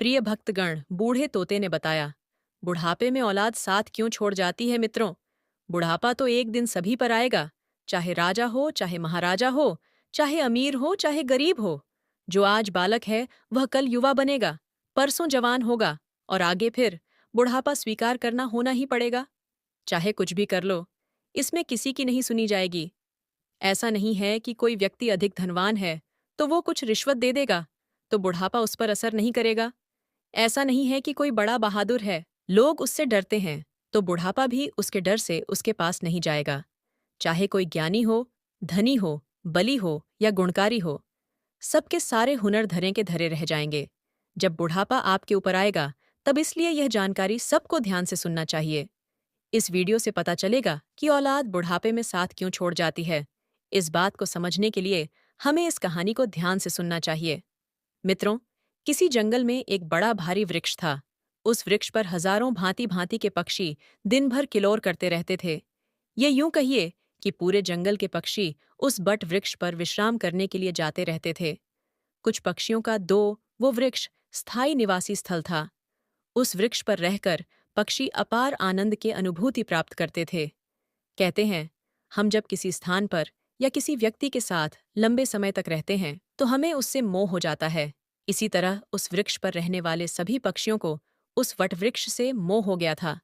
प्रिय भक्तगण, बूढ़े तोते ने बताया, बुढ़ापे में औलाद साथ क्यों छोड़ जाती है मित्रों। बुढ़ापा तो एक दिन सभी पर आएगा, चाहे राजा हो, चाहे महाराजा हो, चाहे अमीर हो, चाहे गरीब हो। जो आज बालक है वह कल युवा बनेगा, परसों जवान होगा और आगे फिर बुढ़ापा स्वीकार करना होना ही पड़ेगा। चाहे कुछ भी कर लो, इसमें किसी की नहीं सुनी जाएगी। ऐसा नहीं है कि कोई व्यक्ति अधिक धनवान है तो वो कुछ रिश्वत दे देगा तो बुढ़ापा उस पर असर नहीं करेगा। ऐसा नहीं है कि कोई बड़ा बहादुर है, लोग उससे डरते हैं तो बुढ़ापा भी उसके डर से उसके पास नहीं जाएगा। चाहे कोई ज्ञानी हो, धनी हो, बली हो या गुणकारी हो, सबके सारे हुनर धरे के धरे रह जाएंगे। जब बुढ़ापा आपके ऊपर आएगा तब इसलिए यह जानकारी सबको ध्यान से सुनना चाहिए। इस वीडियो से पता चलेगा कि औलाद बुढ़ापे में साथ क्यों छोड़ जाती है। इस बात को समझने के लिए हमें इस कहानी को ध्यान से सुनना चाहिए। मित्रों, किसी जंगल में एक बड़ा भारी वृक्ष था। उस वृक्ष पर हजारों भांति भांति के पक्षी दिन भर किलोर करते रहते थे। ये यूं कहिए कि पूरे जंगल के पक्षी उस बट वृक्ष पर विश्राम करने के लिए जाते रहते थे। कुछ पक्षियों का वो वृक्ष स्थायी निवासी स्थल था। उस वृक्ष पर रहकर पक्षी अपार आनंद की अनुभूति प्राप्त करते थे। कहते हैं, हम जब किसी स्थान पर या किसी व्यक्ति के साथ लंबे समय तक रहते हैं तो हमें उससे मोह हो जाता है। इसी तरह उस वृक्ष पर रहने वाले सभी पक्षियों को उस वटवृक्ष से मोह हो गया था।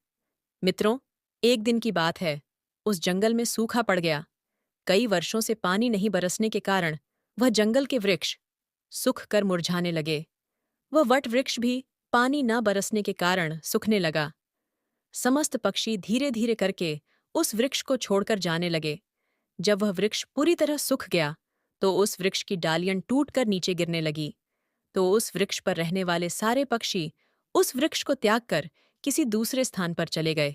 मित्रों, एक दिन की बात है, उस जंगल में सूखा पड़ गया। कई वर्षों से पानी नहीं बरसने के कारण वह जंगल के वृक्ष सूख कर मुरझाने लगे। वह वटवृक्ष भी पानी न बरसने के कारण सूखने लगा। समस्त पक्षी धीरे धीरे करके उस वृक्ष को छोड़कर जाने लगे। जब वह वृक्ष पूरी तरह सूख गया तो उस वृक्ष की डालियां टूटकर नीचे गिरने लगी। तो उस वृक्ष पर रहने वाले सारे पक्षी उस वृक्ष को त्याग कर किसी दूसरे स्थान पर चले गए।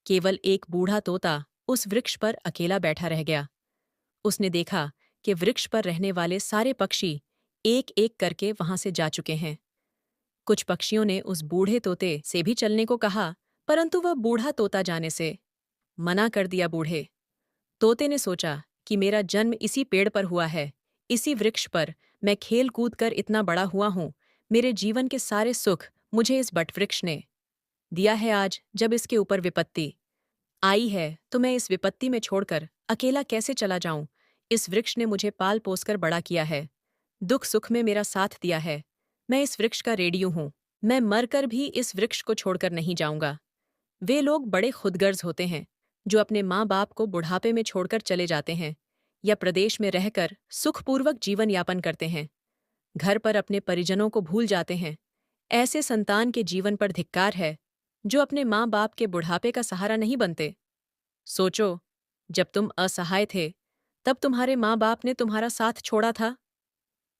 केवल एक बूढ़ा तोता उस वृक्ष पर अकेला बैठा रह गया। उसने देखा कि वृक्ष पर रहने वाले सारे पक्षी एक एक करके वहां से जा चुके हैं। कुछ पक्षियों ने उस बूढ़े तोते से भी चलने को कहा, परंतु वह बूढ़ा तोता जाने से मना कर दिया। बूढ़े तोते ने सोचा कि मेरा जन्म इसी पेड़ पर हुआ है, इसी वृक्ष पर मैं खेल कूद कर इतना बड़ा हुआ हूं। मेरे जीवन के सारे सुख मुझे इस बटवृक्ष ने दिया है। आज जब इसके ऊपर विपत्ति आई है तो मैं इस विपत्ति में छोड़कर अकेला कैसे चला जाऊं। इस वृक्ष ने मुझे पाल पोस कर बड़ा किया है, दुख सुख में मेरा साथ दिया है। मैं इस वृक्ष का रेडियो हूं। मैं मरकर भी इस वृक्ष को छोड़कर नहीं जाऊंगा। वे लोग बड़े खुदगर्ज होते हैं जो अपने माँ बाप को बुढ़ापे में छोड़कर चले जाते हैं या प्रदेश में रहकर सुखपूर्वक जीवन यापन करते हैं। घर पर अपने परिजनों को भूल जाते हैं। ऐसे संतान के जीवन पर धिक्कार है जो अपने माँ बाप के बुढ़ापे का सहारा नहीं बनते। सोचो, जब तुम असहाय थे तब तुम्हारे माँ बाप ने तुम्हारा साथ छोड़ा था?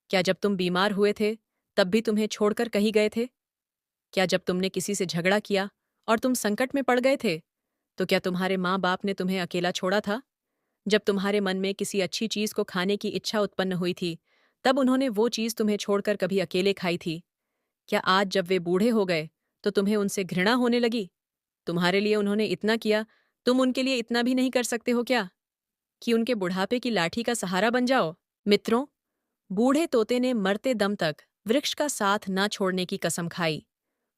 क्या जब तुम बीमार हुए थे तब भी तुम्हें छोड़कर कहीं गए थे? क्या जब तुमने किसी से झगड़ा किया और तुम संकट में पड़ गए थे तो क्या तुम्हारे माँ बाप ने तुम्हें अकेला छोड़ा था? जब तुम्हारे मन में किसी अच्छी चीज को खाने की इच्छा उत्पन्न हुई थी तब उन्होंने वो चीज तुम्हें छोड़कर कभी अकेले खाई थी? क्या आज जब वे बूढ़े हो गए तो तुम्हें उनसे घृणा होने लगी? तुम्हारे लिए उन्होंने इतना किया, तुम उनके लिए इतना भी नहीं कर सकते हो क्या कि उनके बुढ़ापे की लाठी का सहारा बन जाओ? मित्रों, बूढ़े तोते ने मरते दम तक वृक्ष का साथ न छोड़ने की कसम खाई।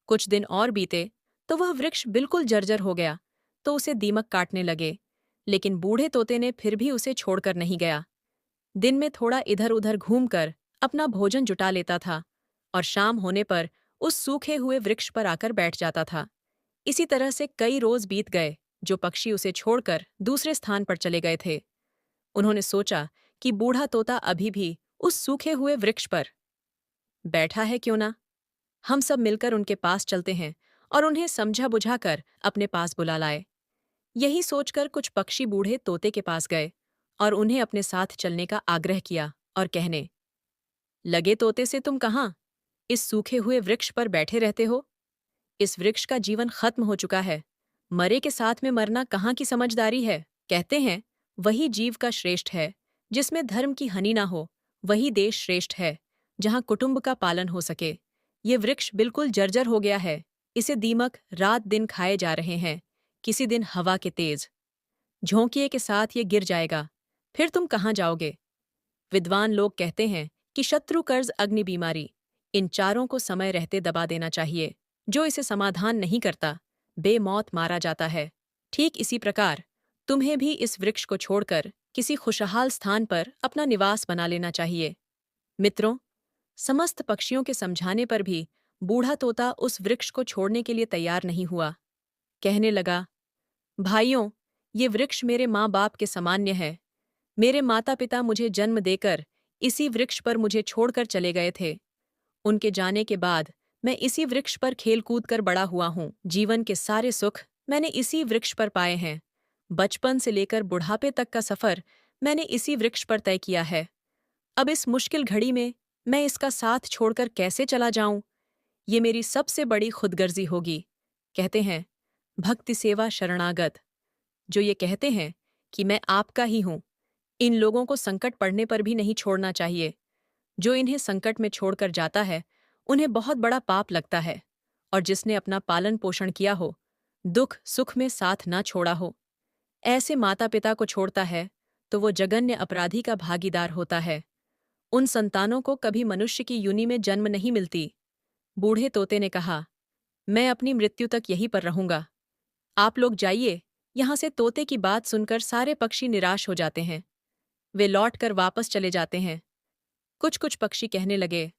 कुछ दिन और बीते तो वह वृक्ष बिल्कुल जर्जर हो गया तो उसे दीमक काटने लगे, लेकिन बूढ़े तोते ने फिर भी उसे छोड़कर नहीं गया। दिन में थोड़ा इधर उधर घूमकर अपना भोजन जुटा लेता था और शाम होने पर उस सूखे हुए वृक्ष पर आकर बैठ जाता था। इसी तरह से कई रोज बीत गए जो पक्षी उसे छोड़कर दूसरे स्थान पर चले गए थे। उन्होंने सोचा कि बूढ़ा तोता अभी भी उस सूखे हुए वृक्ष पर बैठा है, क्यों ना हम सब मिलकर उनके पास चलते हैं और उन्हें समझा बुझाकर अपने पास बुला लाए। यही सोचकर कुछ पक्षी बूढ़े तोते के पास गए और उन्हें अपने साथ चलने का आग्रह किया और कहने लगे, तोते से तुम कहाँ इस सूखे हुए वृक्ष पर बैठे रहते हो? इस वृक्ष का जीवन खत्म हो चुका है। मरे के साथ में मरना कहाँ की समझदारी है। कहते हैं, वही जीव का श्रेष्ठ है जिसमें धर्म की हानि ना हो। वही देश श्रेष्ठ है जहाँ कुटुंब का पालन हो सके। ये वृक्ष बिल्कुल जर्जर हो गया है। इसे दीमक रात दिन खाए जा रहे हैं। किसी दिन हवा के तेज झोंकिए के साथ ये गिर जाएगा। फिर तुम कहाँ जाओगे? विद्वान लोग कहते हैं कि शत्रु कर्ज अग्नि बीमारी, इन चारों को समय रहते दबा देना चाहिए। जो इसे समाधान नहीं करता, बेमौत मारा जाता है। ठीक इसी प्रकार तुम्हें भी इस वृक्ष को छोड़कर किसी खुशहाल स्थान पर अपना निवास बना लेना चाहिए। मित्रों, समस्त पक्षियों के समझाने पर भी बूढ़ा तोता उस वृक्ष को छोड़ने के लिए तैयार नहीं हुआ। कहने लगा, भाइयों, ये वृक्ष मेरे माँ बाप के समान्य है। मेरे माता पिता मुझे जन्म देकर इसी वृक्ष पर मुझे छोड़कर चले गए थे। उनके जाने के बाद मैं इसी वृक्ष पर खेल कूद कर बड़ा हुआ हूँ। जीवन के सारे सुख मैंने इसी वृक्ष पर पाए हैं। बचपन से लेकर बुढ़ापे तक का सफर मैंने इसी वृक्ष पर तय किया है। अब इस मुश्किल घड़ी में मैं इसका साथ छोड़कर कैसे चला जाऊं? ये मेरी सबसे बड़ी खुदगर्जी होगी। कहते हैं, भक्ति सेवा शरणागत। जो ये कहते हैं कि मैं आपका ही हूं, इन लोगों को संकट पड़ने पर भी नहीं छोड़ना चाहिए। जो इन्हें संकट में छोड़कर जाता है, उन्हें बहुत बड़ा पाप लगता है। और जिसने अपना पालन पोषण किया हो, दुख सुख में साथ ना छोड़ा हो, ऐसे माता पिता को छोड़ता है तो वो जघन्य अपराधी का भागीदार होता है। उन संतानों को कभी मनुष्य की योनि में जन्म नहीं मिलती। बूढ़े तोते ने कहा, मैं अपनी मृत्यु तक यहीं पर रहूंगा। आप लोग जाइए यहां से। तोते की बात सुनकर सारे पक्षी निराश हो जाते हैं। वे लौटकर वापस चले जाते हैं। कुछ कुछ पक्षी कहने लगे,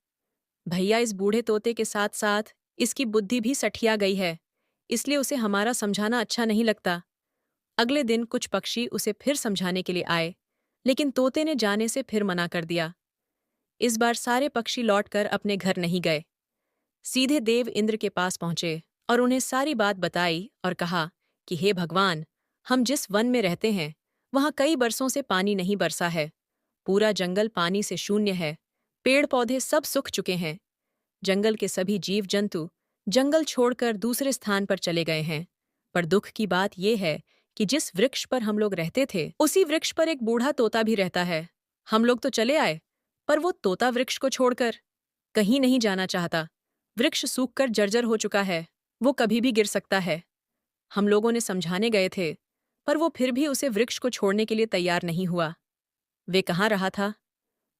भैया, इस बूढ़े तोते के साथ साथ इसकी बुद्धि भी सठिया गई है, इसलिए उसे हमारा समझाना अच्छा नहीं लगता। अगले दिन कुछ पक्षी उसे फिर समझाने के लिए आए, लेकिन तोते ने जाने से फिर मना कर दिया। इस बार सारे पक्षी लौटकर अपने घर नहीं गए। सीधे देव इंद्र के पास पहुंचे और उन्हें सारी बात बताई और कहा कि हे भगवान, हम जिस वन में रहते हैं वहां कई बरसों से पानी नहीं बरसा है। पूरा जंगल पानी से शून्य है। पेड़ पौधे सब सूख चुके हैं। जंगल के सभी जीव जंतु जंगल छोड़कर दूसरे स्थान पर चले गए हैं। पर दुख की बात यह है कि जिस वृक्ष पर हम लोग रहते थे, उसी वृक्ष पर एक बूढ़ा तोता भी रहता है। हम लोग तो चले आए, पर वो तोता वृक्ष को छोड़कर कहीं नहीं जाना चाहता। वृक्ष सूखकर जर्जर हो चुका है। वो कभी भी गिर सकता है। हम लोगों ने समझाने गए थे, पर वो फिर भी उसे वृक्ष को छोड़ने के लिए तैयार नहीं हुआ। वे कहाँ रहा था,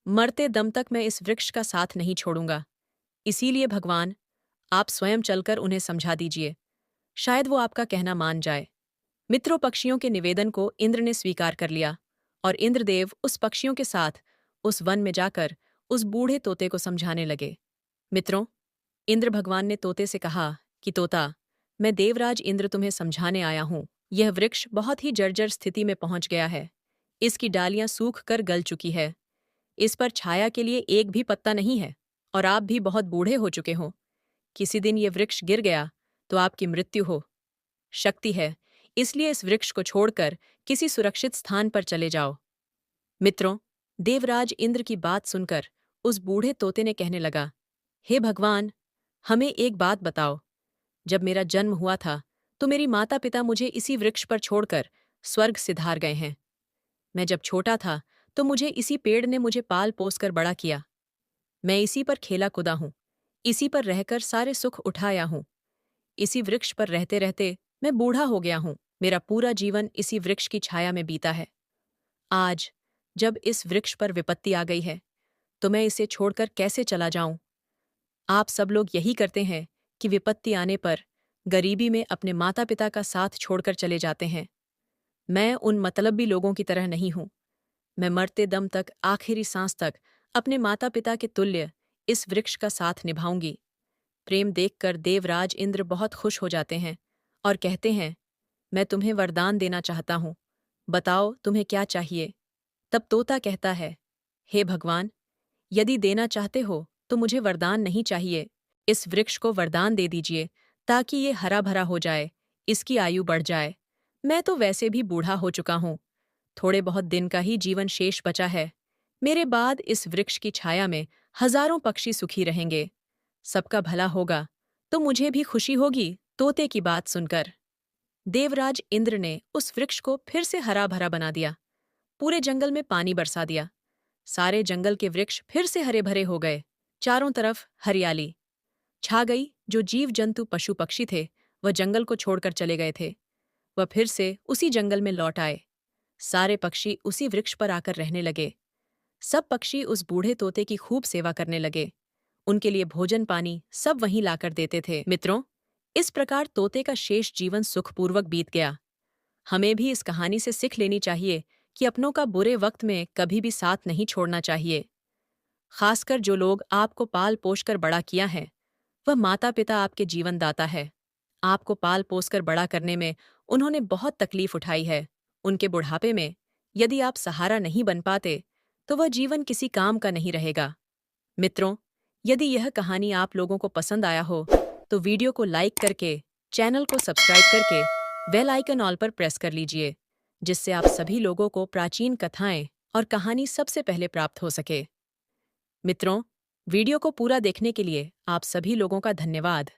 मरते दम तक मैं इस वृक्ष का साथ नहीं छोड़ूंगा। इसीलिए भगवान, आप स्वयं चलकर उन्हें समझा दीजिए। शायद वो आपका कहना मान जाए। मित्रों, पक्षियों के निवेदन को इंद्र ने स्वीकार कर लिया और इंद्रदेव उस पक्षियों के साथ उस वन में जाकर उस बूढ़े तोते को समझाने लगे। मित्रों, इंद्र भगवान ने तोते से कहा कि तोता, मैं देवराज इंद्र तुम्हें समझाने आया हूं। यह वृक्ष बहुत ही जर्जर स्थिति में पहुंच गया है। इसकी डालियां सूख कर गल चुकी है। इस पर छाया के लिए एक भी पत्ता नहीं है और आप भी बहुत बूढ़े हो चुके हो। किसी दिन ये वृक्ष गिर गया तो आपकी मृत्यु हो शक्ति है, इसलिए इस वृक्ष को छोड़कर किसी सुरक्षित स्थान पर चले जाओ। मित्रों, देवराज इंद्र की बात सुनकर उस बूढ़े तोते ने कहने लगा, हे भगवान, हमें एक बात बताओ। जब मेरा जन्म हुआ था तो मेरी माता पिता मुझे इसी वृक्ष पर छोड़कर स्वर्ग सिधार गए हैं। मैं जब छोटा था तो मुझे इसी पेड़ ने मुझे पाल पोस कर बड़ा किया। मैं इसी पर खेला कूदा हूँ। इसी पर रहकर सारे सुख उठाया हूँ। इसी वृक्ष पर रहते रहते मैं बूढ़ा हो गया हूँ। मेरा पूरा जीवन इसी वृक्ष की छाया में बीता है। आज जब इस वृक्ष पर विपत्ति आ गई है तो मैं इसे छोड़कर कैसे चला जाऊं? आप सब लोग यही करते हैं कि विपत्ति आने पर गरीबी में अपने माता पिता का साथ छोड़कर चले जाते हैं। मैं उन मतलबी लोगों की तरह नहीं हूं। मैं मरते दम तक, आखिरी सांस तक अपने माता पिता के तुल्य इस वृक्ष का साथ निभाऊंगी। प्रेम देखकर देवराज इंद्र बहुत खुश हो जाते हैं और कहते हैं, मैं तुम्हें वरदान देना चाहता हूं। बताओ तुम्हें क्या चाहिए? तब तोता कहता है, हे भगवान, यदि देना चाहते हो तो मुझे वरदान नहीं चाहिए। इस वृक्ष को वरदान दे दीजिए ताकि ये हरा भरा हो जाए, इसकी आयु बढ़ जाए। मैं तो वैसे भी बूढ़ा हो चुका हूं। थोड़े बहुत दिन का ही जीवन शेष बचा है। मेरे बाद इस वृक्ष की छाया में हजारों पक्षी सुखी रहेंगे। सबका भला होगा तो मुझे भी खुशी होगी। तोते की बात सुनकर देवराज इंद्र ने उस वृक्ष को फिर से हरा भरा बना दिया। पूरे जंगल में पानी बरसा दिया। सारे जंगल के वृक्ष फिर से हरे भरे हो गए। चारों तरफ हरियाली छा गई। जो जीव जंतु पशु पक्षी थे वह जंगल को छोड़कर चले गए थे, वह फिर से उसी जंगल में लौट आए। सारे पक्षी उसी वृक्ष पर आकर रहने लगे। सब पक्षी उस बूढ़े तोते की खूब सेवा करने लगे। उनके लिए भोजन पानी सब वहीं लाकर देते थे। मित्रों, इस प्रकार तोते का शेष जीवन सुखपूर्वक बीत गया। हमें भी इस कहानी से सीख लेनी चाहिए कि अपनों का बुरे वक्त में कभी भी साथ नहीं छोड़ना चाहिए। खासकर जो लोग आपको पाल पोस कर बड़ा किया है, वह माता पिता आपके जीवन दाता है। आपको पाल पोस कर बड़ा करने में उन्होंने बहुत तकलीफ उठाई है। उनके बुढ़ापे में यदि आप सहारा नहीं बन पाते, तो वह जीवन किसी काम का नहीं रहेगा। मित्रों, यदि यह कहानी आप लोगों को पसंद आया हो, तो वीडियो को लाइक करके, चैनल को सब्सक्राइब करके, बेल आइकन ऑल पर प्रेस कर लीजिए, जिससे आप सभी लोगों को प्राचीन कथाएं और कहानी सबसे पहले प्राप्त हो सके। मित्रों, वीडियो को पूरा देखने के लिए आप सभी लोगों का धन्यवाद।